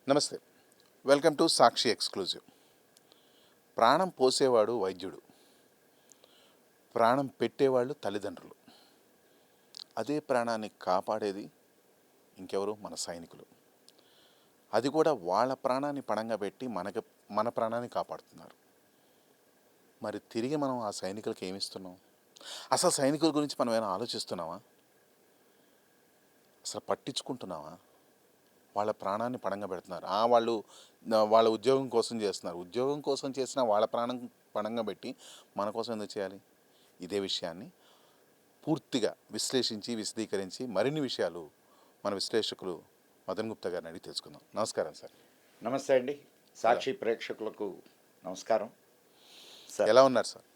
నమస్తే, welcome to Sakshi exclusive. ప్రాణం పోసేవాడు వైద్యుడు, ప్రాణం పెట్టేవాళ్ళు తల్లిదండ్రులు, అదే ప్రాణాన్ని కాపాడేది ఇంకెవరు? మన సైనికులు. అది కూడా వాళ్ళ ప్రాణాన్ని పణంగా పెట్టి మన ప్రాణాన్ని కాపాడుతున్నారు. మరి తిరిగి మనం ఆ సైనికులకి ఏమిస్తున్నాం? అసలు సైనికుల గురించి మనం ఏమైనా ఆలోచిస్తున్నామా? అసలు పట్టించుకుంటున్నావా? వాళ్ళ ప్రాణాన్ని పణంగా పెడుతున్నారు. వాళ్ళ ఉద్యోగం కోసం చేస్తున్నారు. ఉద్యోగం కోసం చేసిన వాళ్ళ ప్రాణం పణంగా పెట్టి మన కోసం ఎందుకు చేయాలి? ఇదే విషయాన్ని పూర్తిగా విశ్లేషించి విశదీకరించి మరిన్ని విషయాలు మన విశ్లేషకులు మదన్ గుప్తా గారిని అడిగి తెలుసుకుందాం. నమస్కారం సార్. నమస్తే అండి. సాక్షి ప్రేక్షకులకు నమస్కారం సార్. ఎలా ఉన్నారు సార్?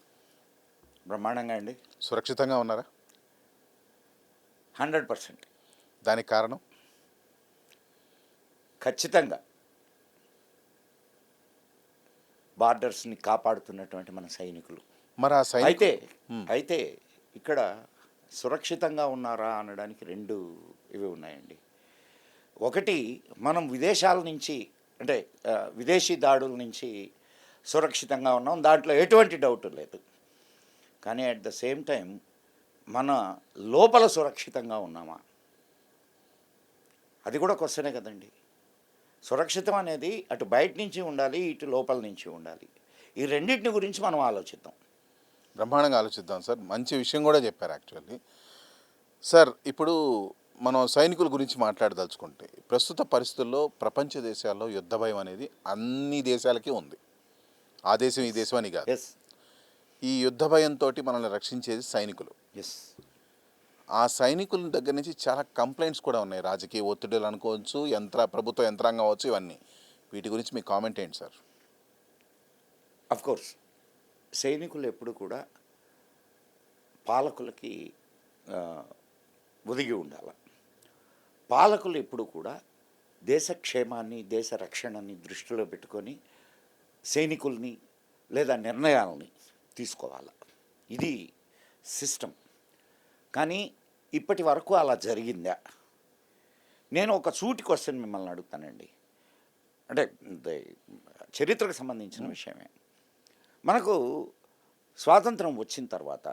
బ్రహ్మాండంగా అండి. సురక్షితంగా ఉన్నారా? 100%. దానికి కారణం? ఖచ్చితంగా బార్డర్స్ని కాపాడుతున్నటువంటి మన సైనికులు. మరి ఆ అయితే ఇక్కడ సురక్షితంగా ఉన్నారా అనడానికి రెండు ఇవి ఉన్నాయండి. ఒకటి, మనం విదేశాల నుంచి అంటే విదేశీ దాడుల నుంచి సురక్షితంగా ఉన్నాం, దాంట్లో ఎటువంటి డౌట్ లేదు. కానీ అట్ ద సేమ్ టైం మన లోపల సురక్షితంగా ఉన్నామా, అది కూడా క్వశ్చనే కదండి. సురక్షితం అనేది అటు బయట నుంచి ఉండాలి, ఇటు లోపల నుంచి ఉండాలి. ఈ రెండింటిని గురించి మనం ఆలోచిద్దాం. బ్రహ్మాండంగా ఆలోచిద్దాం సార్. మంచి విషయం కూడా చెప్పారు యాక్చువల్లీ. సార్, ఇప్పుడు మనం సైనికుల గురించి మాట్లాడదలుచుకుంటే ప్రస్తుత పరిస్థితుల్లో ప్రపంచ దేశాల్లో యుద్ధ భయం అనేది అన్ని దేశాలకి ఉంది. ఆ దేశం ఈ దేశం అని కాదు. ఈ యుద్ధ భయంతో మనల్ని రక్షించేది సైనికులు. ఆ సైనికుల దగ్గర నుంచి చాలా కంప్లైంట్స్ కూడా ఉన్నాయి. రాజకీయ ఒత్తిడులు అనుకోవచ్చు, ప్రభుత్వ యంత్రాంగం అవచ్చు, ఇవన్నీ. వీటి గురించి మీ కామెంట్ ఏంటి సార్? అఫ్కోర్స్ సైనికులు ఎప్పుడు కూడా పాలకులకి ఒదిగి ఉండాలి. పాలకులు ఎప్పుడు కూడా దేశ క్షేమాన్ని, దేశ రక్షణని దృష్టిలో పెట్టుకొని సైనికుల్ని లేదా నిర్ణయాలని తీసుకోవాలి. ఇది సిస్టమ్. కానీ ఇప్పటి వరకు అలా జరిగిందా? నేను ఒక సూటి క్వశ్చన్ మిమ్మల్ని అడుగుతానండి. అంటే చరిత్రకు సంబంధించిన విషయమే. మనకు స్వాతంత్రం వచ్చిన తర్వాత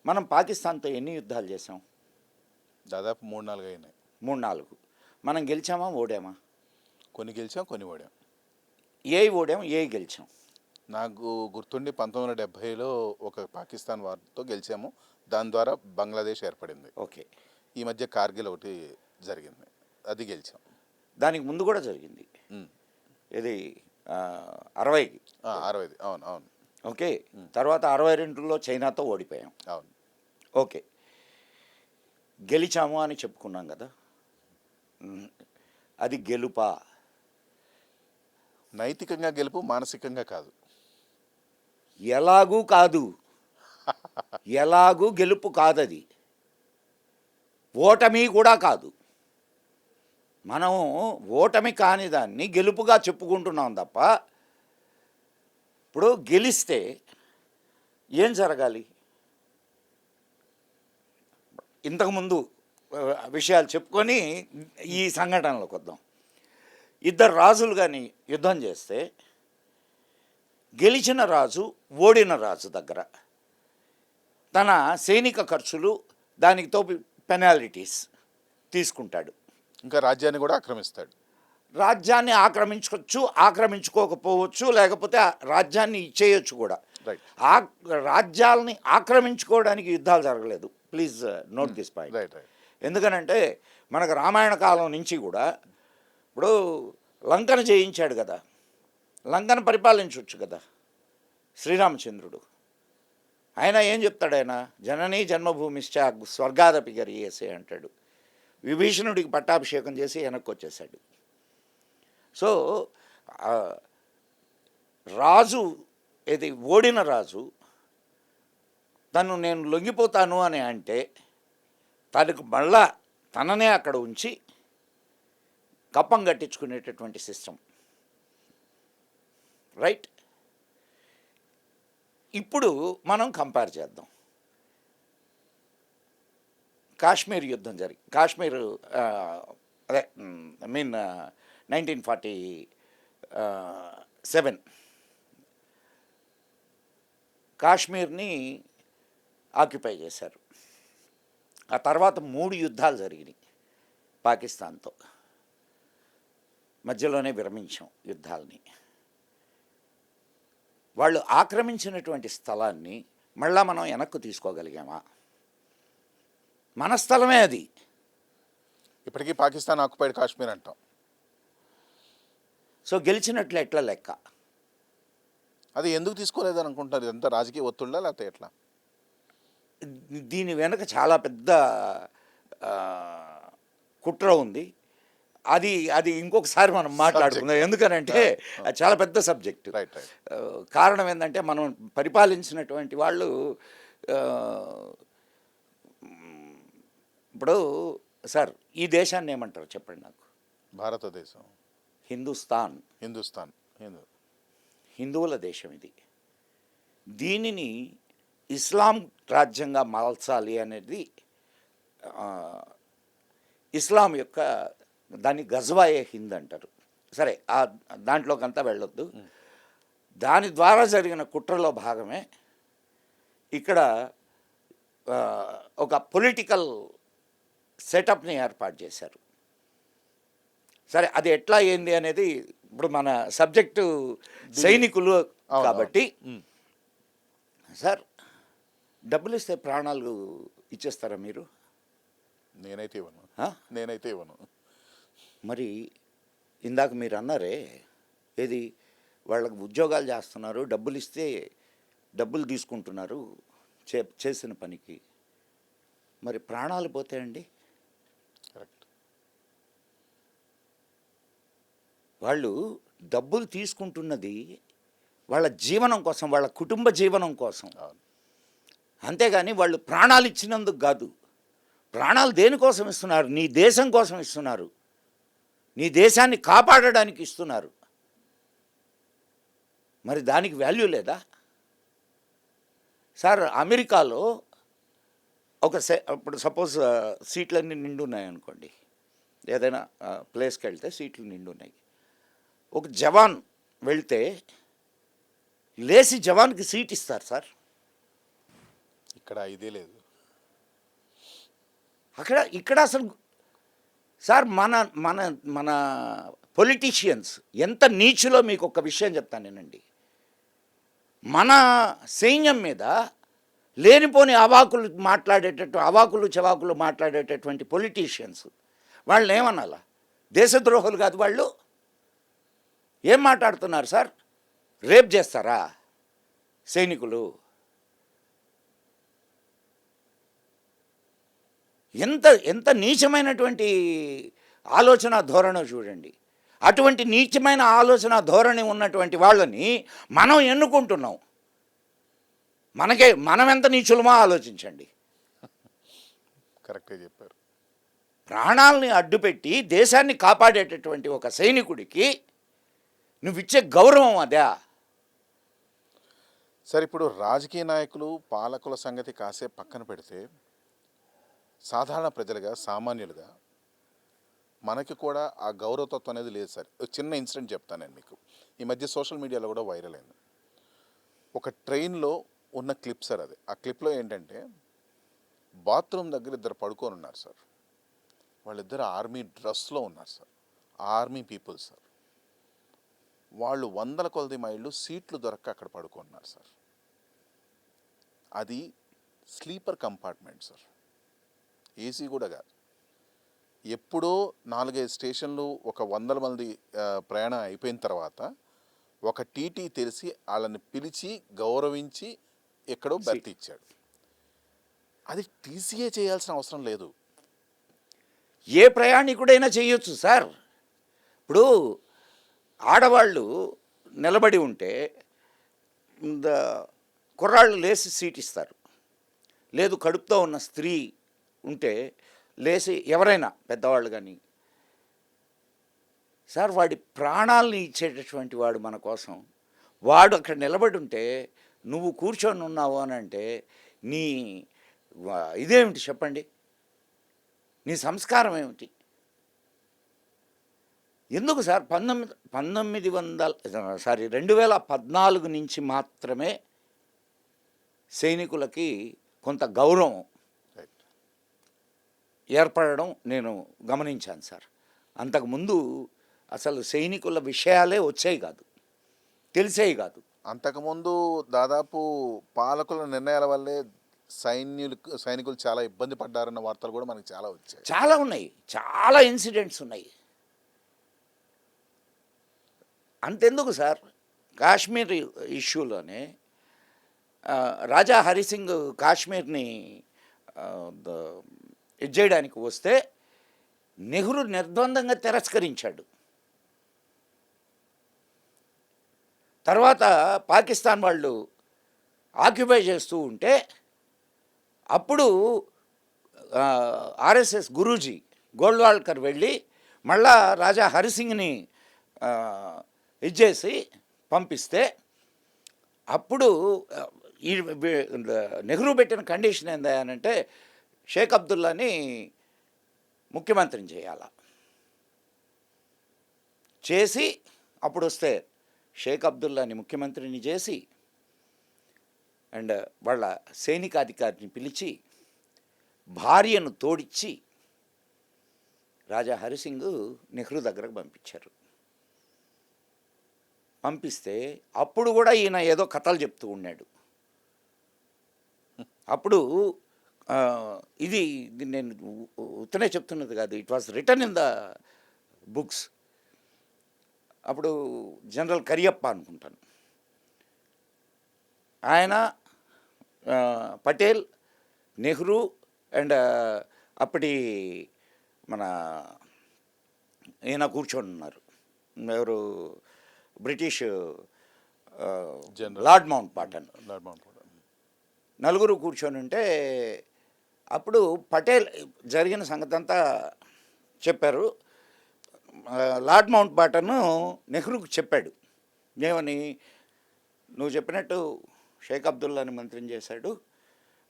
మనం పాకిస్తాన్తో ఎన్ని యుద్ధాలు చేసాం? దాదాపు 3-4 అయినాయి. 3-4. మనం గెలిచామా, ఓడామా? కొన్ని గెలిచాం, కొన్ని ఓడాం. ఏ ఓడాం, ఏ గెలిచాం? నాకు గుర్తుండి 1970లో ఒక పాకిస్తాన్ వార్తో గెలిచాము. దాని ద్వారా బంగ్లాదేశ్ ఏర్పడింది. ఓకే. ఈ మధ్య కార్గిల్ ఒకటి జరిగింది, అది గెలిచాం. దానికి ముందు కూడా జరిగింది. ఇది 60. అవును అవును. ఓకే. తర్వాత 62లో చైనాతో ఓడిపోయాం. అవును. ఓకే, గెలిచాము అని చెప్పుకున్నాం కదా. అది గెలుపా? నైతికంగా గెలుపు, మానసికంగా కాదు. ఎలాగూ కాదు. ఎలాగూ గెలుపు కాదది. ఓటమి కూడా కాదు. మనం ఓటమి కాని దాన్ని గెలుపుగా చెప్పుకుంటున్నాం తప్ప, ఇప్పుడు గెలిస్తే ఏం జరగాలి? ఇంతకుముందు విషయాలు చెప్పుకొని ఈ సంఘటనలోకి వద్దాం. 2 రాజులు కానీ యుద్ధం చేస్తే గెలిచిన రాజు ఓడిన రాజు దగ్గర తన సైనిక ఖర్చులు, దానికి తోపి పెనాల్టీస్ తీసుకుంటాడు. ఇంకా రాజ్యాన్ని కూడా ఆక్రమిస్తాడు. రాజ్యాన్ని ఆక్రమించుకోవచ్చు, ఆక్రమించుకోకపోవచ్చు, లేకపోతే రాజ్యాన్ని ఇచ్చేయచ్చు కూడా. రాజ్యాలని ఆక్రమించుకోవడానికి యుద్ధాలు జరగలేదు. Please note this point. ఎందుకనంటే మనకు రామాయణ కాలం నుంచి కూడా ఇప్పుడు లంకను జయించాడు కదా, లంకను పరిపాలించవచ్చు కదా శ్రీరామచంద్రుడు. ఆయన ఏం చెప్తాడు? ఆయన జననీ జన్మభూమిశ్చ స్వర్గాదపి గరీయసే అంటాడు. విభీషణుడికి పట్టాభిషేకం చేసి వెనక్కి వచ్చేసాడు. సో రాజు, ఇది ఓడిన రాజు నేను లొంగిపోతాను అని అంటే తనకు మళ్ళా తననే అక్కడ ఉంచి కప్పం కట్టించుకునేటటువంటి సిస్టమ్, రైట్? ఇప్పుడు మనం కంపేర్ చేద్దాం. కాశ్మీర్ యుద్ధం కాశ్మీర్ అదే 1947 కాశ్మీర్ని ఆక్యుపై చేశారు. ఆ తర్వాత 3 యుద్ధాలు జరిగినాయి పాకిస్తాన్తో. మధ్యలోనే విరమించాం యుద్ధాలని. వాళ్ళు ఆక్రమించినటువంటి స్థలాన్ని మళ్ళా మనం వెనక్కు తీసుకోగలిగామా? మన స్థలమే అది. ఇప్పటికీ పాకిస్తాన్ ఆక్యుపైడ్ కాశ్మీర్ అంటాం. సో గెలిచినట్లు ఎట్లా లెక్క? అది ఎందుకు తీసుకోలేదని అనుకుంటారు? ఇదంతా రాజకీయ ఒత్తిళ్ళా లేకపోతే ఎట్లా? దీని వెనక చాలా పెద్ద ఆ, కుట్ర ఉంది. అది అది ఇంకొకసారి మనం మాట్లాడుకుందాం. ఎందుకనంటే అది చాలా పెద్ద సబ్జెక్ట్. Right right. కారణం ఏంటంటే మనం పరిపాలించినటువంటి వాళ్ళు ఆ, ఇప్పుడు సార్ ఈ దేశాన్ని ఏమంటారు చెప్పండి నాకు? భారతదేశం, హిందుస్థాన్, హిందుస్థాన్, హిందువుల దేశం ఇది. దీనిని ఇస్లాం రాజ్యంగా మార్చాలి అనేది ఇస్లాం యొక్క దాన్ని గజ్వాయే హింద్ అంటారు. సరే దాంట్లోకంతా వెళ్ళొద్దు. దాని ద్వారా జరిగిన కుట్రలో భాగమే ఇక్కడ ఒక పొలిటికల్ సెటప్ని ఏర్పాటు చేశారు. సరే అది ఎట్లా ఏంది అనేది ఇప్పుడు మన సబ్జెక్టు సైనికులు కాబట్టి సార్ డబ్బులు ఇస్తే ప్రాణాలు ఇచ్చేస్తారా మీరు? నేనైతే ఇవ్వను. ఆ? నేనైతే ఇవ్వను. మరి ఇందాక మీరు అన్నారే ఏది వాళ్ళకి ఉద్యోగాలు చేస్తున్నారు, డబ్బులు ఇస్తే డబ్బులు తీసుకుంటున్నారు చేసిన పనికి. మరి ప్రాణాలు పోతాయండి. కరెక్ట్. వాళ్ళు డబ్బులు తీసుకుంటున్నది వాళ్ళ జీవనం కోసం, వాళ్ళ కుటుంబ జీవనం కోసం. అంతేగాని వాళ్ళు ప్రాణాలు ఇచ్చినందుకు కాదు. ప్రాణాలు దేనికోసం ఇస్తున్నారు? నీ దేశం కోసం ఇస్తున్నారు. నీ దేశాన్ని కాపాడడానికి ఇస్తున్నారు. మరి దానికి వాల్యూ లేదా? సార్ అమెరికాలో ఇప్పుడు సపోజ్ సీట్లన్నీ నిండున్నాయనుకోండి, ఏదైనా ప్లేస్కి వెళ్తే సీట్లు నిండున్నాయి. ఒక జవాన్ వెళ్తే లేచి జవాన్కి సీట్ ఇస్తారు సార్. ఇక్కడ ఇదే లేదు. ఇక్కడ అసలు సార్ మన మన మన పొలిటీషియన్స్ ఎంత నీచులో మీకు ఒక విషయం చెప్తాను నేనండి. మన సైన్యం మీద లేనిపోని అవాకులు చవాకులు మాట్లాడేటటువంటి పొలిటీషియన్స్ వాళ్ళని ఏమనాలా? దేశద్రోహులు కాదు వాళ్ళు. ఏం మాట్లాడుతున్నారు సార్? రేప్ చేస్తారా సైనికులు? ఎంత ఎంత నీచమైనటువంటి ఆలోచన ధోరణి చూడండి. అటువంటి నీచమైన ఆలోచన ధోరణి ఉన్నటువంటి వాళ్ళని మనం ఎన్నుకుంటున్నాం. మనం ఎంత నీచులమో ఆలోచించండి. కరెక్ట్గా చెప్పారు. ప్రాణాలని అడ్డుపెట్టి దేశాన్ని కాపాడేటటువంటి ఒక సైనికుడికి నువ్విచ్చే గౌరవం అదే? సరే, ఇప్పుడు రాజకీయ నాయకులు పాలకుల సంగతి కాసేపు పక్కన పెడితే సాధారణ ప్రజలుగా, సామాన్యులుగా మనకి కూడా ఆ గౌరవతత్వం అనేది లేదు సార్. ఒక చిన్న ఇన్సిడెంట్ చెప్తాను నేను మీకు. ఈ మధ్య సోషల్ మీడియాలో కూడా వైరల్ అయింది. ఒక ట్రైన్లో ఉన్న క్లిప్ సార్ అది. ఆ క్లిప్లో ఏంటంటే బాత్రూమ్ దగ్గర ఇద్దరు పడుకొని ఉన్నారు సార్. వాళ్ళిద్దరు ఆర్మీ డ్రెస్లో ఉన్నారు సార్. Army people sir. వాళ్ళు 100 కొలది మైళ్ళు సీట్లు దొరక్క అక్కడ పడుకున్నారు సార్. అది స్లీపర్ కంపార్ట్మెంట్ సార్, ఏసీ కూడా కాదు. ఎప్పుడో 4-5 స్టేషన్లు ఒక 100 మంది ప్రయాణం అయిపోయిన తర్వాత ఒక టీటీ తెలిసి వాళ్ళని పిలిచి గౌరవించి ఎక్కడో బర్తీ ఇచ్చాడు. అది టీసీఏ చేయాల్సిన అవసరం లేదు. ఏ ప్రయాణికుడైనా చేయొచ్చు సార్. ఇప్పుడు ఆడవాళ్ళు నిలబడి ఉంటే కుర్రాళ్ళు లేచి సీట్ ఇస్తారు. లేదు కడుపుతో ఉన్న స్త్రీ ఉంటే లేచి ఎవరైనా పెద్దవాళ్ళు కానీ సార్ వాడి ప్రాణాలని ఇచ్చేటటువంటి వాడు మన కోసం. వాడు అక్కడ నిలబడి ఉంటే నువ్వు కూర్చొని ఉన్నావు అని అంటే నీ ఇదేమిటి చెప్పండి? నీ సంస్కారం ఏమిటి? ఎందుకు సార్ 2014 నుంచి మాత్రమే సైనికులకి కొంత గౌరవం రైట్. ఏర్పడడం నేను గమనించాను సార్. అంతకుముందు అసలు సైనికుల విషయాలే వచ్చేవి కాదు, తెలిసేవి కాదు. అంతకుముందు దాదాపు పాలకుల నిర్ణయాల వల్లే సైనికులు చాలా ఇబ్బంది పడ్డారన్న వార్తలు కూడా మనకి చాలా వచ్చాయి. చాలా ఉన్నాయి, చాలా ఇన్సిడెంట్స్ ఉన్నాయి. అంతెందుకు సార్, కాశ్మీర్ ఇష్యూలోనే రాజా హరిసింగ్ కాశ్మీర్ని ఇది చేయడానికి వస్తే నెహ్రూ నిర్ద్వందంగా తిరస్కరించాడు. తర్వాత పాకిస్తాన్ వాళ్ళు ఆక్యుపై చేస్తూ ఉంటే అప్పుడు ఆర్ఎస్ఎస్ గురూజీ గోల్వాల్కర్ వెళ్ళి మళ్ళా రాజా హరిసింగ్ని ఇచ్చేసి పంపిస్తే అప్పుడు ఈ నెహ్రూ పెట్టిన కండిషన్ ఏందంటే షేక్ అబ్దుల్లాని ముఖ్యమంత్రిని చేసి అప్పుడు వస్తే షేక్ అబ్దుల్లాని ముఖ్యమంత్రిని చేసి అండ్ వాళ్ళ సైనికాధికారిని పిలిచి భార్యను తోడిచ్చి రాజా హరిసింగ్ నెహ్రూ దగ్గరకు పంపించారు. పంపిస్తే అప్పుడు కూడా ఈయన ఏదో కథలు చెప్తూ ఉన్నాడు. అప్పుడు ఇది నేను ఉత్తనే చెప్తున్నది కాదు, it was return in the books. అప్పుడు జనరల్ కరియప్ప అనుకుంటాను, ఆయన పటేల్, నెహ్రూ అండ్ అప్పటి మన ఈయన కూర్చొని ఉన్నారు, ఎవరు బ్రిటిష్ లార్డ్ మౌంట్ బాటన్, నలుగురు కూర్చొని ఉంటే అప్పుడు పటేల్ జరిగిన సంగతి అంతా చెప్పారు. లార్డ్ మౌంట్ బాటన్ నెహ్రూకు చెప్పాడు, ఏమని, నువ్వు చెప్పినట్టు షేక్ అబ్దుల్లాని మంత్రిని చేశాడు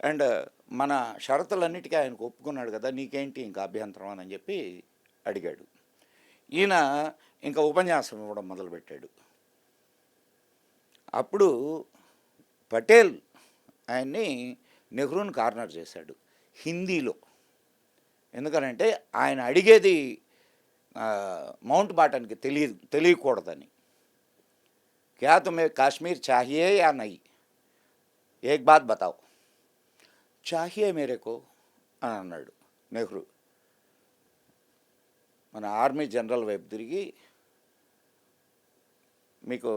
అండ్ మన షరతులన్నిటికీ ఆయనకు ఒప్పుకున్నాడు కదా, నీకేంటి ఇంకా అభ్యంతరం అని చెప్పి అడిగాడు. ఈయన ఇంకా ఉపన్యాసం ఇవ్వడం మొదలుపెట్టాడు. అప్పుడు పటేల్ ఆయన్ని నెహ్రూని కార్నర్ చేశాడు హిందీలో. ఎందుకనంటే ఆయన అడిగేది మౌంట్ బాటన్కి తెలియకూడదని. క్యా తుమ్హే కాశ్మీర్ చాహియే యా నహీ, ఏక్ బాత్ బతాओ. చాహియే మేరేకో అని అన్నాడు నెహ్రూ. మన ఆర్మీ జనరల్ వైపు తిరిగి, మీకు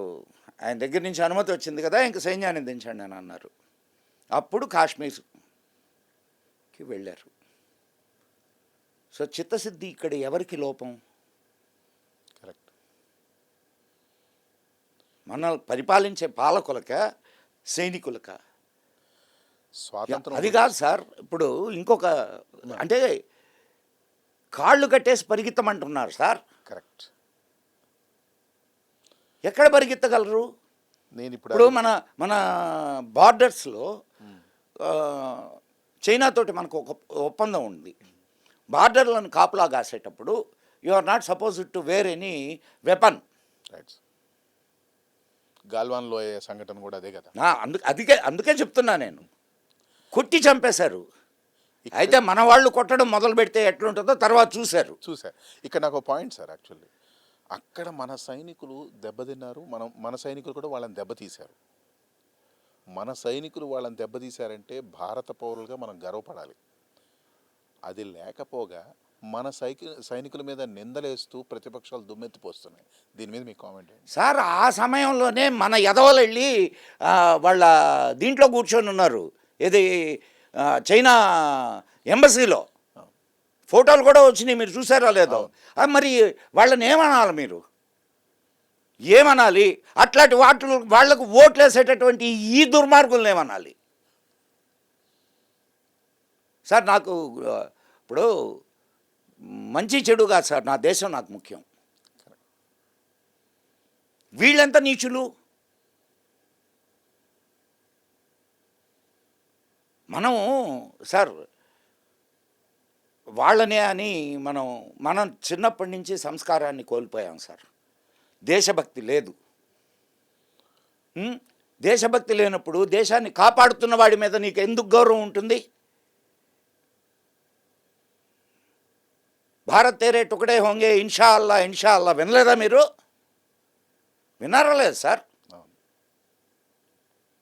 ఆయన దగ్గర నుంచి అనుమతి వచ్చింది కదా, ఇంక సైన్యాన్ని దించండి అని అన్నారు. అప్పుడు కాశ్మీర్కి వెళ్ళారు. సో చిత్తశుద్ధి ఇక్కడ ఎవరికి లోపం? కరెక్ట్. మన పరిపాలించే పాలకులక, సైనికులక? స్వాతంత్రం అది కాదు సార్. ఇప్పుడు ఇంకొక అంటే కాళ్ళు కట్టేసి పరిగెత్తమంటున్నారు సార్. కరెక్ట్. ఎక్కడ పరిగెత్తగలరు? నేను ఇప్పుడు మన బార్డర్స్లో చైనాతోటి మనకు ఒక ఒప్పందం ఉంది. బార్డర్లను కాపులా కాసేటప్పుడు you are not supposed to wear any weapon. Right. Galwan లోయ సంఘటన కూడా అదే కదా. అందుకే చెప్తున్నా నేను, కొట్టి చంపేశారు. అయితే మన వాళ్ళు కొట్టడం మొదలు పెడితే ఎట్లుంటుందో తర్వాత చూశారు. ఇక్కడ నాకు ఒక పాయింట్ సార్, యాక్చువల్లీ అక్కడ మన సైనికులు దెబ్బతిన్నారు, మన సైనికులు కూడా వాళ్ళని దెబ్బతీశారు. మన సైనికులు వాళ్ళని దెబ్బతీశారంటే భారత పౌరులుగా మనం గర్వపడాలి. అది లేకపోగా మన సైనికుల మీద నిందలేస్తూ ప్రతిపక్షాలు దుమ్మెత్తిపోస్తున్నాయి. దీని మీద మీ కామెంట్ ఏంటి సార్? ఆ సమయంలోనే మన ఎదవలు వెళ్ళి వాళ్ళ దీంట్లో కూర్చొని ఉన్నారు, ఏది చైనా ఎంబసీలో. ఫోటోలు కూడా వచ్చినాయి, మీరు చూసారో లేదో. మరి వాళ్ళని ఏమనాలి మీరు? ఏమనాలి? అట్లాంటి వాళ్లకు ఓట్లు వేసేటటువంటి ఈ దుర్మార్గులను ఏమనాలి సార్? నాకు ఇప్పుడు మంచి చెడు కాదు సార్, నా దేశం నాకు ముఖ్యం. వీళ్ళెంత నీచులు! మనం సార్ వాళ్ళనే అని మనం చిన్నప్పటి నుంచి సంస్కారాన్ని కోల్పోయాం సార్. దేశభక్తి లేదు. ఉం? దేశభక్తి లేనప్పుడు దేశాన్ని కాపాడుతున్న వాడి మీద నీకు ఎందుకు గౌరవం ఉంటుంది? భారత్ తేరే టుకడే హోంగే ఇన్షా అల్లా వినలేదా మీరు? విన్నారా లేదు సార్?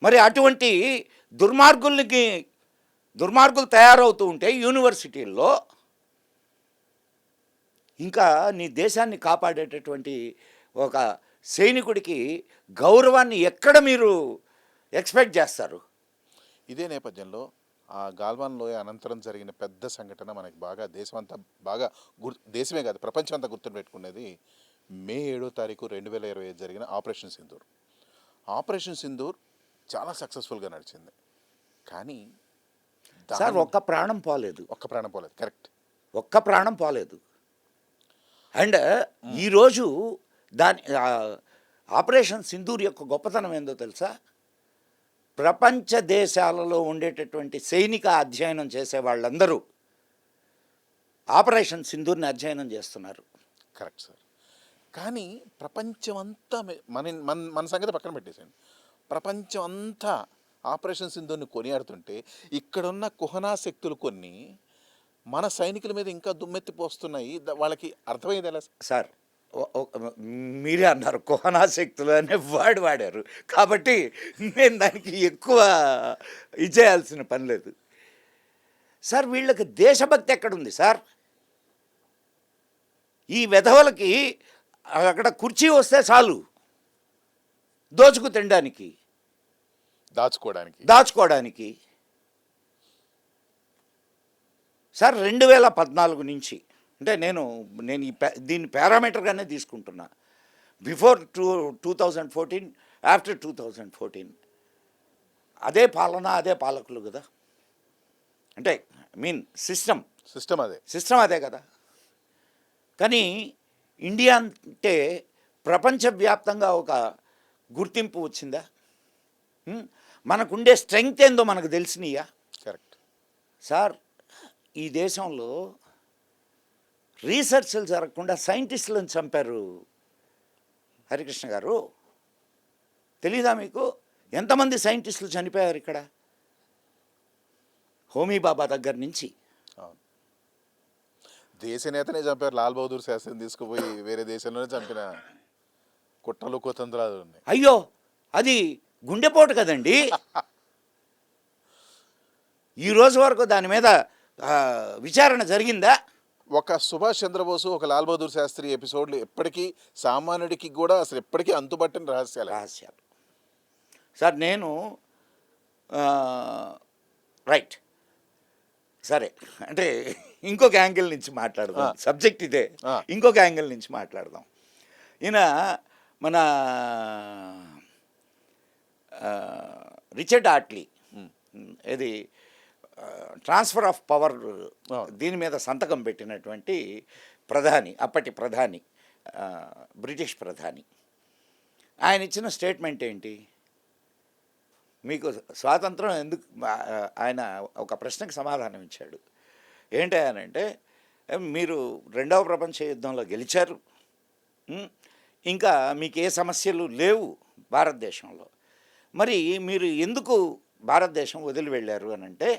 మరి అటువంటి దుర్మార్గులు తయారవుతూ ఉంటే యూనివర్సిటీల్లో ఇంకా నీ దేశాన్ని కాపాడేటటువంటి ఒక సైనికుడికి గౌరవాన్ని ఎక్కడ మీరు ఎక్స్పెక్ట్ చేస్తారు? ఇదే నేపథ్యంలో ఆ గాల్వాన్ లోయ అనంతరం జరిగిన పెద్ద సంఘటన మనకి బాగా దేశమంతా బాగా దేశమే కాదు ప్రపంచం అంతా గుర్తుపెట్టుకునేది మే 7వ తారీఖు 2025 జరిగిన ఆపరేషన్ సింధూర్. ఆపరేషన్ సింధూర్ చాలా సక్సెస్ఫుల్గా నడిచింది. కానీ సార్ ఒక్క ప్రాణం పోలేదు. కరెక్ట్, ఒక్క ప్రాణం పోలేదు. అండ్ ఈరోజు ఆపరేషన్ సింధూర్ యొక్క గొప్పతనం ఏందో తెలుసా? ప్రపంచ దేశాలలో ఉండేటటువంటి సైనిక అధ్యయనం చేసే వాళ్ళందరూ ఆపరేషన్ సింధూర్ని అధ్యయనం చేస్తున్నారు. Correct sir. కానీ ప్రపంచం అంతా మన సంగతి పక్కన పెట్టేసాను. ప్రపంచం అంతా ఆపరేషన్ సింధూర్ని కొనియాడుతుంటే ఇక్కడున్న కుహనా శక్తులు కొన్ని మన సైనికుల మీద ఇంకా దుమ్మెత్తిపోస్తున్నాయి. వాళ్ళకి అర్థమయ్యేది ఎలా సార్? మీరే అన్నారు కుహనా శక్తులు అనే వాడారు కాబట్టి నేను దానికి ఎక్కువ ఇచ్చేయాల్సిన పని లేదు సార్. వీళ్ళకి దేశభక్తి ఎక్కడుంది సార్? ఈ వెధవలకి అక్కడ కుర్చీ వస్తే చాలు తినడానికి దాచుకోవడానికి. సార్ 2014 నుంచి అంటే నేను దీన్ని పారామీటర్గానే తీసుకుంటున్నా. బిఫోర్ 2014, ఆఫ్టర్ 2014 అదే పాలన అదే పాలకులు కదా. అంటే సిస్టమ్ అదే కదా. కానీ ఇండియా అంటే ప్రపంచవ్యాప్తంగా ఒక గుర్తింపు వచ్చిందా? మనకుండే స్ట్రెంగ్త్ ఏందో మనకు తెలిసినయా? Correct sir. ఈ దేశంలో రీసెర్చ్లు జరగకుండా సైంటిస్టులను చంపారు హరికృష్ణ గారు. తెలీదా మీకు? ఎంతమంది సైంటిస్టులు చనిపోయారు ఇక్కడ? హోమీ బాబా దగ్గర నుంచి. దేశ నేతనే చంపారు. లాల్ బహదూర్ శాస్త్రిని తీసుకుపోయి వేరే దేశంలోనే చంపిన కుట్రలు కుతంత్రాలు ఉన్నాయి. అయ్యో, అది గుండెపోటు కదండి. ఈ రోజు వరకు దాని మీద విచారణ జరిగిందా? ఒక సుభాష్ చంద్రబోసు, ఒక లాల్ బహదూర్ శాస్త్రి ఎపిసోడ్లు ఎప్పటికీ సామాన్యుడికి కూడా అసలు ఎప్పటికీ అంతుబట్టిన రహస్యాలు సార్. నేను రైట్ సరే అంటే ఇంకొక యాంగిల్ నుంచి మాట్లాడదాం. సబ్జెక్ట్ ఇదే, ఇంకొక యాంగిల్ నుంచి మాట్లాడదాం. ఈయన మన రిచర్డ్ ఆట్లీ ఇది ట్రాన్స్ఫర్ ఆఫ్ పవర్ దీని మీద సంతకం పెట్టినటువంటి అప్పటి ప్రధాని, బ్రిటిష్ ప్రధాని. ఆయన ఇచ్చిన స్టేట్మెంట్ ఏంటి? మీకు స్వాతంత్రం ఎందుకు? ఆయన ఒక ప్రశ్నకు సమాధానం ఇచ్చాడు. ఏంటంటే, మీరు 2వ ప్రపంచ యుద్ధంలో గెలిచారు, ఇంకా మీకు ఏ సమస్యలు లేవు భారతదేశంలో, మరి మీరు ఎందుకు భారతదేశం వదిలి వెళ్ళారు అని అంటే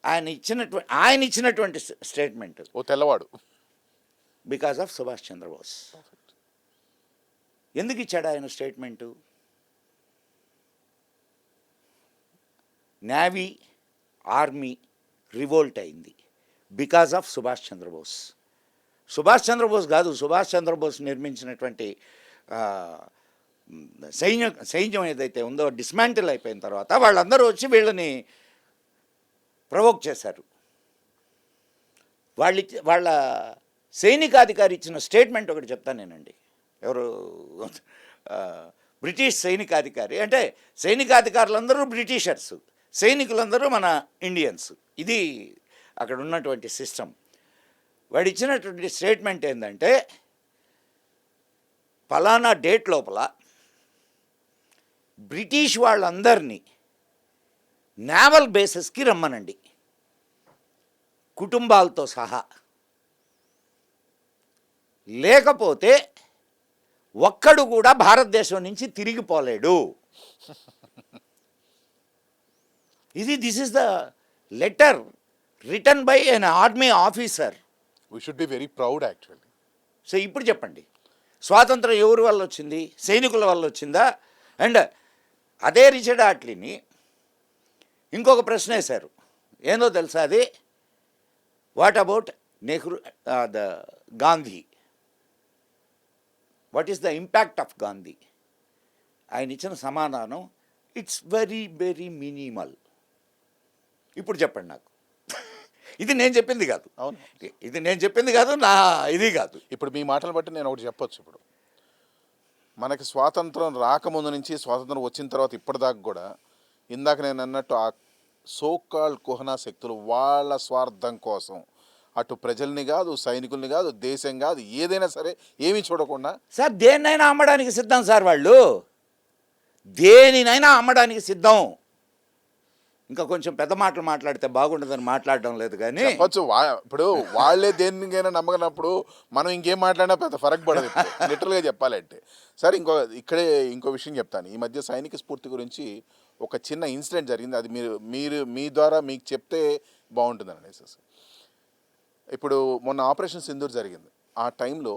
ఆయన ఇచ్చినటువంటి స్టేట్మెంట్ ఓ తెల్లవాడు బికాజ్ ఆఫ్ సుభాష్ చంద్రబోస్. ఎందుకు ఇచ్చాడు ఆయన స్టేట్మెంటు? నేవీ ఆర్మీ రివోల్ట్ అయింది బికాజ్ ఆఫ్ సుభాష్ చంద్రబోస్. సుభాష్ చంద్రబోస్ కాదు, సుభాష్ చంద్రబోస్ నిర్మించినటువంటి సైన్యం ఏదైతే ఉందో డిస్మాంటిల్ అయిపోయిన తర్వాత వాళ్ళందరూ వచ్చి వీళ్ళని ప్రవోక్ చేశారు. వాళ్ళ సైనికాధికారి ఇచ్చిన స్టేట్మెంట్ ఒకటి చెప్తానేనండి. ఎవరు? బ్రిటిష్ సైనికాధికారి. అంటే సైనికాధికారులందరూ బ్రిటిషర్స్, సైనికులందరూ మన ఇండియన్స్. ఇది అక్కడ ఉన్నటువంటి సిస్టమ్. వాడు ఇచ్చినటువంటి స్టేట్మెంట్ ఏంటంటే, ఫలానా డేట్ లోపల బ్రిటిష్ వాళ్ళందరినీ నేవల్ బేసెస్కి రమ్మనండి. కుటుంబాలతో సహా. లేకపోతే ఒక్కడు కూడా భారతదేశం నుంచి తిరిగిపోలేడు. This is the letter return by an army officer. We should be very proud actually. So ఇప్పుడు చెప్పండి, స్వాతంత్రం ఎవరి వల్ల వచ్చింది? సైనికుల వల్ల వచ్చిందా? అండ్ అదే రిచర్డ్ ఆట్లీని ఇంకొక ప్రశ్న వేశారు, ఏందో తెలుసా అది? What about Nehru, the Gandhi, what is the impact of Gandhi? ఆయన ఇచ్చిన సమాధానం, ఇట్స్ వెరీ వెరీ మినిమల్. ఇప్పుడు చెప్పండి నాకు. ఇది నేను చెప్పింది కాదు. అవును, ఇది నేను చెప్పింది కాదు, నా ఇది కాదు. ఇప్పుడు మీ మాటలు బట్టి నేను ఒకటి చెప్పొచ్చు. ఇప్పుడు మనకి స్వాతంత్రం రాకముందు నుంచి స్వాతంత్రం వచ్చిన తర్వాత ఇప్పటిదాకా కూడా ఇందాక నేను అన్నట్టు ఆ సోకాల్డ్ కుహనా శక్తులు వాళ్ళ స్వార్థం కోసం అటు ప్రజల్ని కాదు, సైనికుల్ని కాదు, దేశం కాదు, ఏదైనా సరే ఏమీ చూడకుండా సార్ దేన్నైనా అమ్మడానికి సిద్ధం సార్ వాళ్ళు. దేనినైనా అమ్మడానికి సిద్ధం. ఇంకా కొంచెం పెద్ద మాటలు మాట్లాడితే బాగుంటుందని మాట్లాడడం లేదు కానీ చెప్పచ్చు. ఇప్పుడు వాళ్ళే దేనికైనా నమ్మకనప్పుడు మనం ఇంకేం మాట్లాడినా పెద్ద ఫరక్ పడదు లిటరల్గా చెప్పాలంటే. సరే, ఇంకో విషయం చెప్తాను. ఈ మధ్య సైనిక స్ఫూర్తి గురించి ఒక చిన్న ఇన్సిడెంట్ జరిగింది. అది మీరు మీ ద్వారా మీకు చెప్తే బాగుంటుందని అనేసి. ఇప్పుడు మొన్న ఆపరేషన్ సింధూర్ జరిగింది. ఆ టైంలో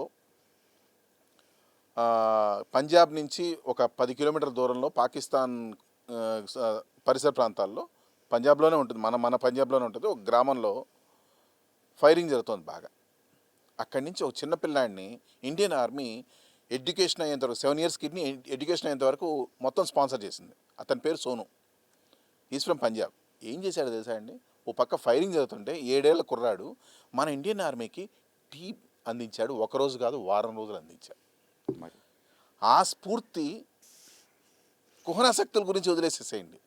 పంజాబ్ నుంచి ఒక 10 కిలోమీటర్ల దూరంలో పాకిస్తాన్ పరిసర ప్రాంతాల్లో, పంజాబ్లోనే ఉంటుంది, మన పంజాబ్లోనే ఉంటుంది, ఒక గ్రామంలో ఫైరింగ్ జరుగుతుంది బాగా. అక్కడి నుంచి ఒక చిన్న పిల్లాడిని ఇండియన్ ఆర్మీ ఎడ్యుకేషన్ అయ్యేంత వరకు 7 years కిడ్నీ ఎడ్యుకేషన్ అయ్యేంత వరకు మొత్తం స్పాన్సర్ చేసింది. అతని పేరు సోను. Is from Punjab. ఏం చేశాడో తెలుసా అండి? ఓ పక్క ఫైరింగ్ జరుగుతుంటే 7 ఏళ్ల కుర్రాడు మన ఇండియన్ ఆర్మీకి టీ అందించాడు. ఒకరోజు కాదు, వారం రోజులు అందించాడు. ఆ స్ఫూర్తి కుహనా శక్తుల గురించి వదిలేసేసేయండి,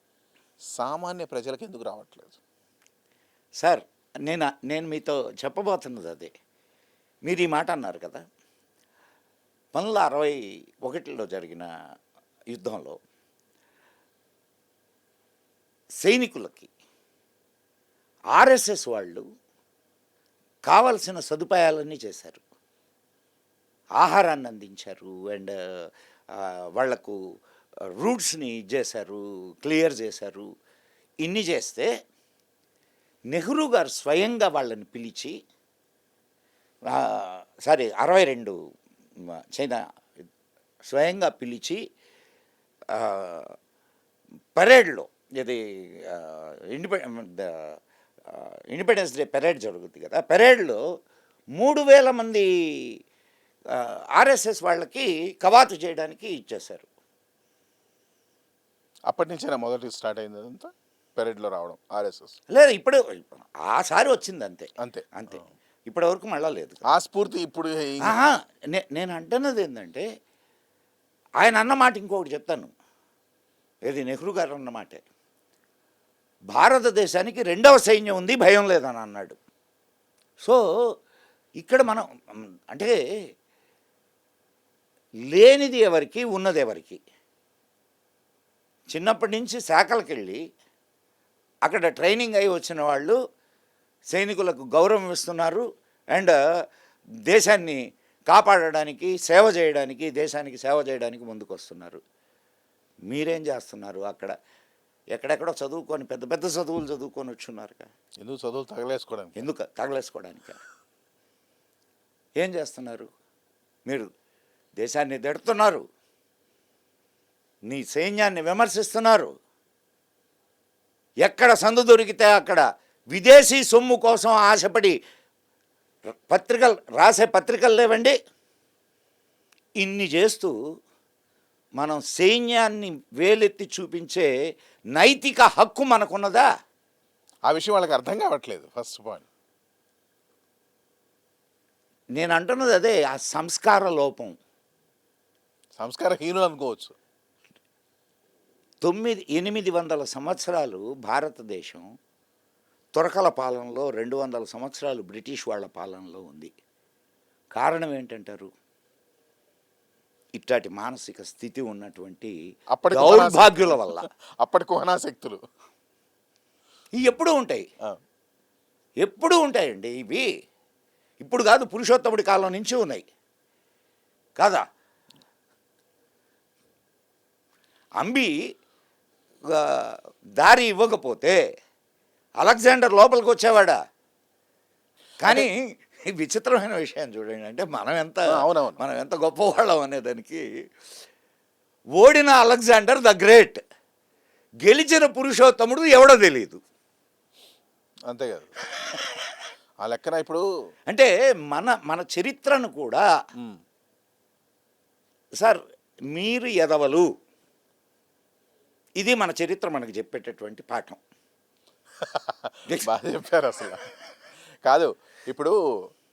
సామాన్య ప్రజలకు ఎందుకు రావట్లేదు? సార్ నేను మీతో చెప్పబోతున్నది అదే. మీరు ఈ మాట అన్నారు కదా, 1961లో జరిగిన యుద్ధంలో సైనికులకి ఆర్ఎస్ఎస్ వాళ్ళు కావలసిన సదుపాయాలన్నీ చేశారు. ఆహారాన్ని అందించారు, అండ్ వాళ్లకు రూట్స్ని చేశారు, క్లియర్ చేశారు. ఇన్ని చేస్తే నెహ్రూ గారు స్వయంగా వాళ్ళని పిలిచి, 62 చైనా స్వయంగా పిలిచి పరేడ్లో, ఇది ఇండిపెండెన్స్ డే పెరేడ్ జరుగుతుంది కదా, పెరేడ్లో 3000 మంది ఆర్ఎస్ఎస్ వాళ్ళకి కవాతు చేయడానికి ఇచ్చేశారు. అప్పటి నుంచే మొదటి స్టార్ట్ అయింది అదంతా, పెరేడ్లో రావడం ఆర్ఎస్ఎస్. లేదు, ఇప్పుడు ఆసారి వచ్చింది అంతే అంతే అంతే, ఇప్పటి వరకు మళ్ళా లేదు. ఆ స్ఫూర్తి ఇప్పుడు నేను అంటున్నది ఏంటంటే, ఆయన అన్నమాట ఇంకొకటి చెప్తాను. ఏది నెహ్రూ గారు అన్నమాటే, భారతదేశానికి 2వ సైన్యం ఉంది, భయం లేదని అన్నాడు. సో ఇక్కడ మనం అంటే లేనిది ఎవరికి, ఉన్నది ఎవరికి? చిన్నప్పటి నుంచి శాఖలకు వెళ్ళి అక్కడ ట్రైనింగ్ అయి వచ్చిన వాళ్ళు సైనికులకు గౌరవం ఇస్తున్నారు, అండ్ దేశాన్ని కాపాడడానికి, సేవ చేయడానికి, దేశానికి సేవ చేయడానికి ముందుకు వస్తున్నారు. మీరేం చేస్తున్నారు? అక్కడ ఎక్కడెక్కడో చదువుకొని పెద్ద పెద్ద చదువులు చదువుకొని వచ్చున్నారుగా. ఎందుకు చదువులు తగలేసుకోవడానికి? ఎందుకు తగలేసుకోవడానికి? ఏం చేస్తున్నారు మీరు? దేశాన్ని తిడుతున్నారు, నీ సైన్యాన్ని విమర్శిస్తున్నారు. ఎక్కడ సందు దొరికితే అక్కడ విదేశీ సొమ్ము కోసం ఆశపడి రాసే పత్రికలు లేవండి. ఇన్ని చేస్తూ మనం సైన్యాన్ని వేలెత్తి చూపించే నైతిక హక్కు మనకున్నదా? ఆ విషయం వాళ్ళకి అర్థం కావట్లేదు. ఫస్ట్ పాయింట్ నేను అంటున్నది అదే, ఆ సంస్కార లోపం. సంస్కారహీనులు అనుకోవచ్చు. 800 సంవత్సరాలు భారతదేశం తురకల పాలనలో, 200 సంవత్సరాలు బ్రిటిష్ వాళ్ళ పాలనలో ఉంది. కారణం ఏంటంటారు? ఇట్లాంటి మానసిక స్థితి ఉన్నటువంటి దౌర్భాగ్యుల వల్ల. అప్పటి కుహనా శక్తులు ఇవి ఎప్పుడూ ఉంటాయి. ఎప్పుడూ ఉంటాయండి ఇవి. ఇప్పుడు కాదు, పురుషోత్తముడి కాలం నుంచి ఉన్నాయి కాదా. అంబి ఆ, దారి ఇవ్వకపోతే అలెగ్జాండర్ లోపలికి వచ్చేవాడా? కానీ ఈ విచిత్రమైన విషయం చూడండి, అంటే అవునవును. మనం ఎంత గొప్పవాళ్ళం అనేదానికి, ఓడిన అలెగ్జాండర్ ద గ్రేట్, గెలిచిన పురుషోత్తముడు ఎవడో తెలియదు. అంతే కదా. ఆ లెక్కన ఇప్పుడు అంటే మన చరిత్రను కూడా ఉమ్, సార్ మీరు ఎదవలు, ఇది మన చరిత్ర మనకు చెప్పేటటువంటి పాఠం. బాగా చెప్పారు అసలు. కాదు, ఇప్పుడు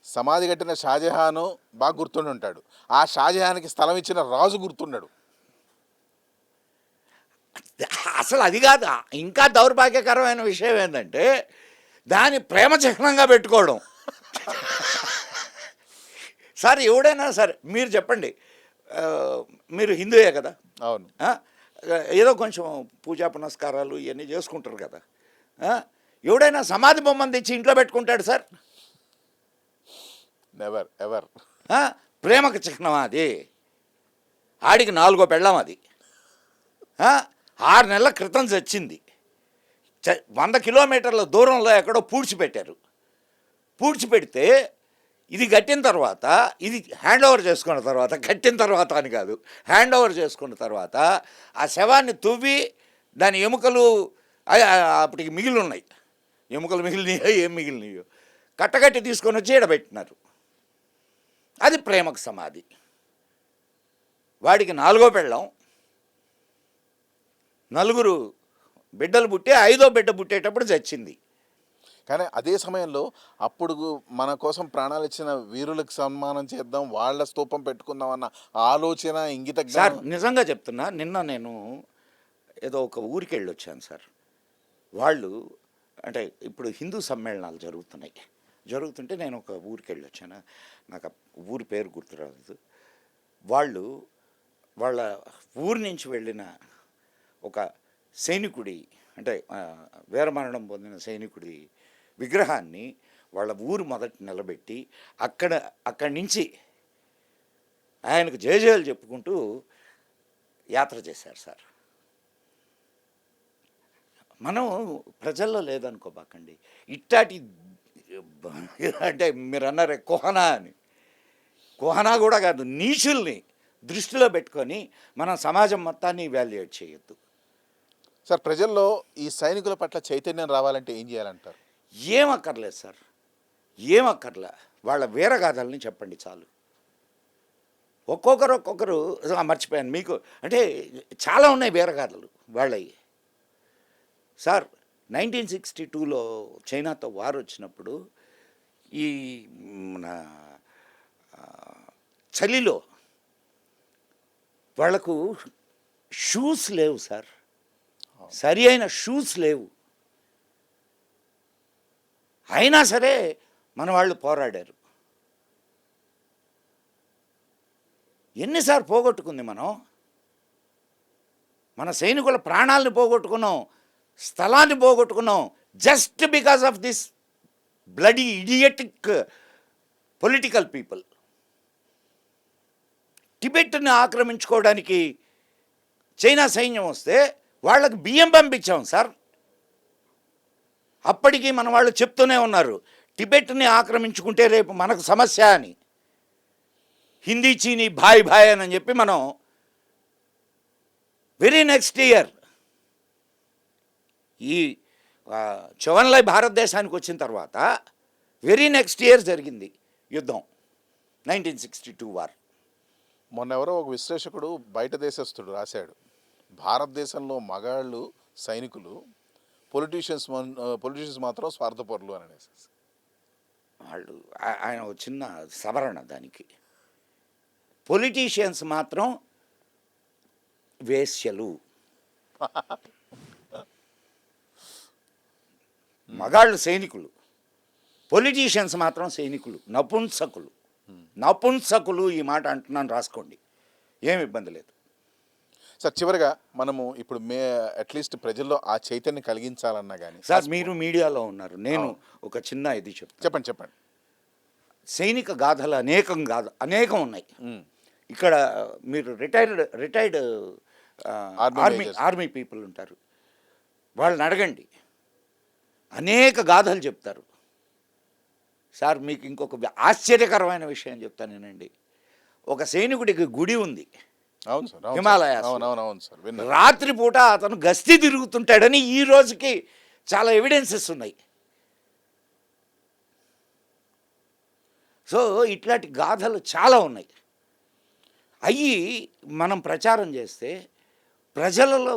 సమాధి కట్టిన షాజహాను బాగా గుర్తుండి ఉంటాడు, ఆ షాజహాన్కి స్థలం ఇచ్చిన రాజు గుర్తుండడు. అసలు అది కాదు, ఇంకా దౌర్భాగ్యకరమైన విషయం ఏంటంటే దాని ప్రేమ చిహ్నంగా పెట్టుకోవడం. సార్ ఎవడైనా సరే మీరు చెప్పండి, మీరు హిందూయే కదా, అవును. ఏదో కొంచెం పూజా పునస్కారాలు ఇవన్నీ చేసుకుంటారు కదా. ఎవడైనా సమాధి బొమ్మను తెచ్చి ఇంట్లో పెట్టుకుంటాడు సార్? Never ever. ప్రేమకు చిహ్నమా అది? ఆడికి 4వ పెళ్ళం అది. 6 నెలల క్రితం చచ్చింది. 100 కిలోమీటర్ల దూరంలో ఎక్కడో పూడ్చిపెట్టారు. పూడ్చిపెడితే ఇది కట్టిన తర్వాత, ఇది హ్యాండ్ ఓవర్ చేసుకున్న తర్వాత, కట్టిన తర్వాత అని కాదు, హ్యాండ్ ఓవర్ చేసుకున్న తర్వాత ఆ శవాన్ని తువ్వి దాని ఎముకలు అప్పటికి మిగిలి ఉన్నాయి, ఎముకలు మిగిలినాయో ఏం మిగిలినాయో కట్టగట్టి తీసుకొని వచ్చి ఈడబెట్టినారు. అది ప్రేమకు సమాధి. వాడికి 4వ పెళ్ళం, 4 బిడ్డలు పుట్టి 5వ బిడ్డ పుట్టేటప్పుడు చచ్చింది. కానీ అదే సమయంలో అప్పుడు మన కోసం ప్రాణాలు ఇచ్చిన వీరులకు సన్మానం చేద్దాం, వాళ్ళ స్తూపం పెట్టుకుందాం అన్న ఆలోచన, ఇంగిత సార్ నిజంగా చెప్తున్నా, నిన్న నేను ఏదో ఒక ఊరికి వెళ్ళి వచ్చాను సార్. వాళ్ళు అంటే ఇప్పుడు హిందూ సమ్మేళనాలు జరుగుతుంటే నేను ఒక ఊరికి వెళ్ళి వచ్చాను, నాకు ఆ ఊరి పేరు గుర్తురాలేదు. వాళ్ళు వాళ్ళ ఊరి నుంచి వెళ్ళిన ఒక సైనికుడి, అంటే వీరమరణం పొందిన సైనికుడి విగ్రహాన్ని వాళ్ళ ఊరు మొదట నిలబెట్టి అక్కడి నుంచి ఆయనకు జయజయాలు చెప్పుకుంటూ యాత్ర చేశారు సార్. మనం ప్రజల్లో లేదనుకోబాకండి, ఇట్టాటి అంటే మీరు అన్నారే కోహనా అని, కోహనా కూడా కాదు, నీచుల్ని దృష్టిలో పెట్టుకొని మనం సమాజం మొత్తాన్ని ఇవాల్యుయేట్ చేయొద్దు సార్. ప్రజల్లో ఈ సైనికుల పట్ల చైతన్యం రావాలంటే ఏం చేయాలంటారు? ఏమక్కర్లేదు సార్, ఏమక్కర్లే, వాళ్ళ వీరగాథల్ని చెప్పండి చాలు. ఒక్కొక్కరు మర్చిపోయాను మీకు, అంటే చాలా ఉన్నాయి వీరగాథలు వాళ్ళవి. సార్ 1962లో చైనాతో వార్ వచ్చినప్పుడు ఈ మన చలిలో వాళ్లకు షూస్ లేవు సార్, సరి అయిన షూస్ లేవు. అయినా సరే మన వాళ్ళు పోరాడారు. ఎన్నిసార్లు పోగొట్టుకుంది మన సైనికుల ప్రాణాలను పోగొట్టుకున్నాం, స్థలాన్ని పోగొట్టుకున్నాం, just because of this bloody idiotic political people. టిబెట్ని ఆక్రమించుకోవడానికి చైనా సైన్యం వస్తే వాళ్ళకి బియ్యం పంపించాం సార్. అప్పటికి మన వాళ్ళు చెప్తూనే ఉన్నారు, టిబెట్ని ఆక్రమించుకుంటే రేపు మనకు సమస్య అని. హిందీ చీనీ భాయ్ భాయ్ అని చెప్పి మనం వెరీ నెక్స్ట్ ఇయర్ ఈ చవన్లై భారతదేశానికి వచ్చిన తర్వాత వెరీ నెక్స్ట్ ఇయర్ జరిగింది యుద్ధం, 1962 వార్. మొన్న ఎవరో ఒక విశ్లేషకుడు బయట దేశస్థుడు రాశాడు, భారతదేశంలో మగాళ్ళు సైనికులు, పొలిటీషియన్స్ మాత్రం స్వార్థపరులు అని అనేసి. వాళ్ళు ఆయన ఒక చిన్న సవరణ దానికి, పొలిటీషియన్స్ మాత్రం వేశ్యలు, మగాళ్ళు సైనికులు, పొలిటీషియన్స్ మాత్రం సైనికులు, నపుంసకులు. ఈ మాట అంటున్నాను, రాసుకోండి, ఏమి ఇబ్బంది లేదు. సార్ చివరిగా మనము ఇప్పుడు అట్లీస్ట్ ప్రజల్లో ఆ చైతన్యం కలిగించాలన్నా కానీ సార్ మీరు మీడియాలో ఉన్నారు, నేను ఒక చిన్న ఇది చెప్తాను. చెప్పండి. సైనిక గాథలు అనేకం ఉన్నాయి. ఇక్కడ మీరు రిటైర్డ్ ఆర్మీ పీపుల్ ఉంటారు, వాళ్ళని అడగండి, అనేక గాథలు చెప్తారు. సార్ మీకు ఇంకొక ఆశ్చర్యకరమైన విషయం చెప్తాను నేనండి. ఒక సైనికుడికి గుడి ఉంది అవును సార్, హిమాలయాస్. అవును సార్, రాత్రిపూట అతను గస్తీ తిరుగుతుంటాడని ఈ రోజుకి చాలా ఎవిడెన్సెస్ ఉన్నాయి. సో ఇట్లాంటి గాథలు చాలా ఉన్నాయి. అవి మనం ప్రచారం చేస్తే ప్రజలలో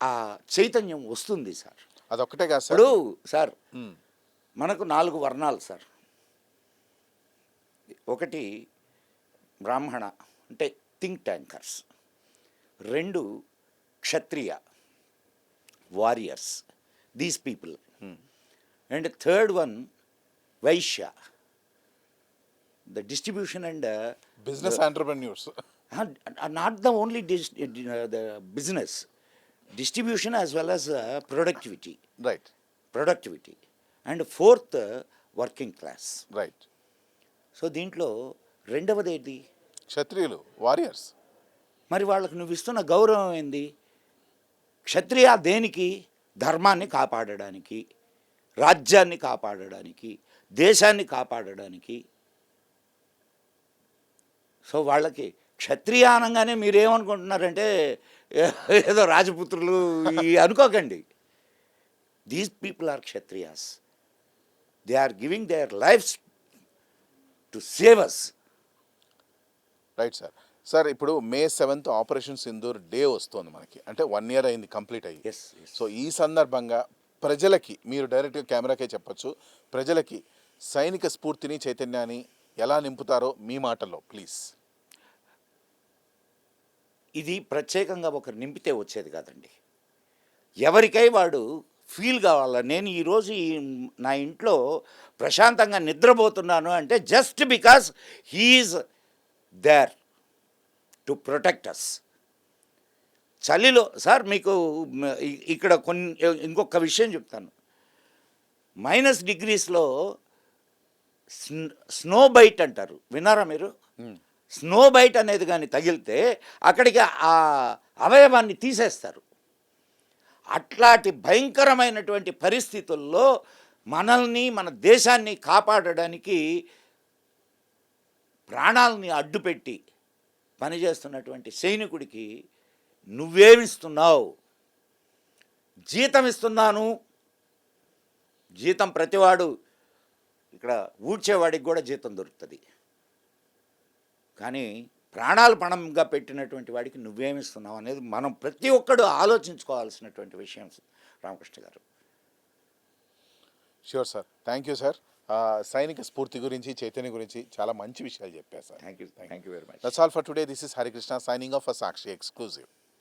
ఆ చైతన్యం వస్తుంది సార్. అదొక్కటే కాదు సార్. ఇప్పుడు సార్ మనకు 4 వర్ణాలు సార్. ఒకటి బ్రాహ్మణ అంటే think tankers, 2 Kshatriya warriors, these people, and third one Vaishya, the distribution and business entrepreneurs, not the only the business distribution as well as productivity, right, and fourth working class, right. So దీంట్లో రెండవది ఏంటి? క్షత్రియులు, warriors. మరి వాళ్ళకు నువ్వు ఇస్తున్న గౌరవం ఏంది? క్షత్రియ దేనికి? ధర్మాన్ని కాపాడడానికి, రాజ్యాన్ని కాపాడడానికి, దేశాన్ని కాపాడడానికి. సో వాళ్ళకి క్షత్రియ అనగానే మీరేమనుకుంటున్నారంటే ఏదో రాజపుత్రులు అనుకోకండి. These people are Kshatriyas. They are giving their lives to save us. Right sir. Sir ఇప్పుడు May 7th operation Sindoor day వస్తుంది మనకి, అంటే 1 year అయింది కంప్లీట్ అయ్యి. ఎస్. సో ఈ సందర్భంగా ప్రజలకి మీరు డైరెక్ట్గా కెమెరాకే చెప్పచ్చు, ప్రజలకి సైనిక స్ఫూర్తిని చైతన్యాన్ని ఎలా నింపుతారో మీ మాటల్లో ప్లీజ్. ఇది ప్రత్యేకంగా ఒకరు నింపితే వచ్చేది కాదండి. ఎవరికై వాడు ఫీల్ కావాలా. నేను ఈరోజు నా ఇంట్లో ప్రశాంతంగా నిద్రపోతున్నాను అంటే just because he's there to protect us. చలిలో సార్ మీకు ఇక్కడ ఇంకొక విషయం చెప్తాను. -degreesలో స్నో బైట్ అంటారు, విన్నారా మీరు? స్నో బైట్ అనేది కానీ తగిలితే అక్కడికి ఆ అవయవాన్ని తీసేస్తారు. అట్లాంటి భయంకరమైనటువంటి పరిస్థితుల్లో మనల్ని, మన దేశాన్ని కాపాడడానికి ప్రాణాలని అడ్డుపెట్టి పనిచేస్తున్నటువంటి సైనికుడికి నువ్వేమిస్తున్నావు? జీతం ఇస్తున్నాను. జీతం ప్రతివాడు, ఇక్కడ ఊడ్చేవాడికి కూడా జీతం దొరుకుతుంది, కానీ ప్రాణాలు పణంగా పెట్టినటువంటి వాడికి నువ్వేమిస్తున్నావు అనేది మనం ప్రతి ఒక్కడు ఆలోచించుకోవాల్సినటువంటి విషయం రామకృష్ణ గారు. Sure sir, thank you sir. సైనిక స్ఫూర్తి గురించి, చైతన్య గురించి చాలా మంచి విషయాలు చెప్పారు sir. Thank you very much. That's all for today. This is Harikrishna signing off for Sakshi exclusive.